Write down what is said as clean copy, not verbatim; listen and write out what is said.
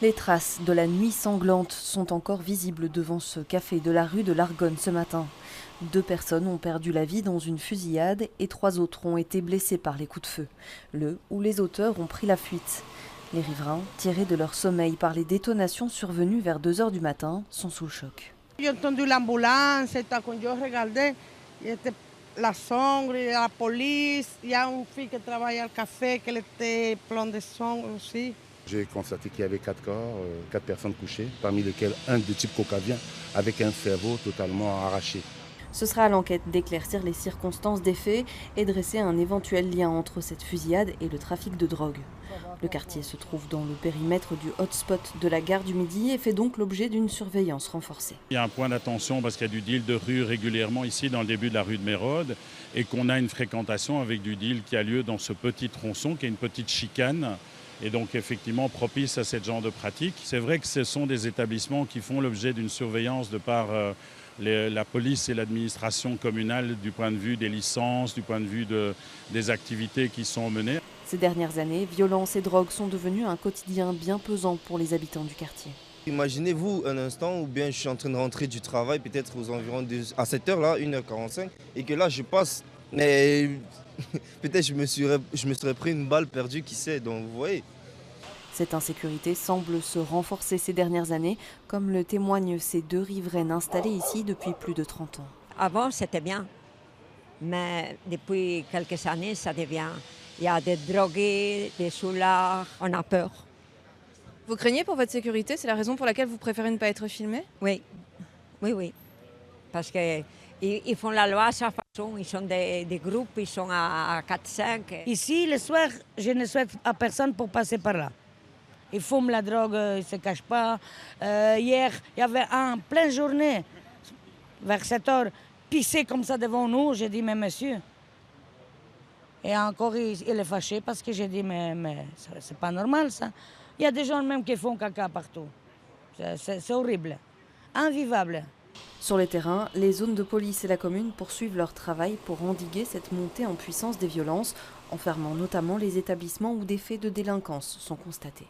Les traces de la nuit sanglante sont encore visibles devant ce café de la rue de l'Argonne ce matin. 2 personnes ont perdu la vie dans une fusillade et 3 autres ont été blessées par les coups de feu. Le ou les auteurs ont pris la fuite. Les riverains, tirés de leur sommeil par les détonations survenues vers 2 heures du matin, sont sous le choc. J'ai entendu l'ambulance, quand je regardais, la sangre, la police, il y a une fille qui travaille au café, qui était pleine de sang aussi. J'ai constaté qu'il y avait 4 corps, 4 personnes couchées, parmi lesquelles un de type caucasien avec un cerveau totalement arraché. Ce sera à l'enquête d'éclaircir les circonstances des faits et dresser un éventuel lien entre cette fusillade et le trafic de drogue. Le quartier se trouve dans le périmètre du hotspot de la gare du Midi et fait donc l'objet d'une surveillance renforcée. Il y a un point d'attention parce qu'il y a du deal de rue régulièrement ici dans le début de la rue de Mérode et qu'on a une fréquentation avec du deal qui a lieu dans ce petit tronçon qui est une petite chicane et donc effectivement propice à ce genre de pratique. C'est vrai que ce sont des établissements qui font l'objet d'une surveillance de par la police et l'administration communale du point de vue des licences, du point de vue des activités qui sont menées. Ces dernières années, violence et drogue sont devenus un quotidien bien pesant pour les habitants du quartier. Imaginez-vous un instant où bien je suis en train de rentrer du travail, peut-être aux environs à cette heure-là, 1h45, et que là je passe, mais peut-être je me serais pris une balle perdue, qui sait, donc vous voyez. Cette insécurité semble se renforcer ces dernières années, comme le témoignent ces 2 riveraines installées ici depuis plus de 30 ans. Avant, c'était bien, mais depuis quelques années, ça devient... Il y a des drogués, des soulards, on a peur. Vous craignez pour votre sécurité? C'est la raison pour laquelle vous préférez ne pas être filmé? Oui, oui, oui. Parce qu'ils font la loi à sa façon, ils sont des groupes, ils sont à 4-5. Ici, le soir, je ne souhaite à personne pour passer par là. Ils fument la drogue, ils ne se cachent pas. Hier, il y avait un pleine journée, vers 7 heures, pissé comme ça devant nous. J'ai dit, mais monsieur. Et encore, il est fâché parce que j'ai dit, mais c'est pas normal ça. Il y a des gens même qui font caca partout. C'est horrible, invivable. Sur le terrain, les zones de police et la commune poursuivent leur travail pour endiguer cette montée en puissance des violences, en fermant notamment les établissements où des faits de délinquance sont constatés.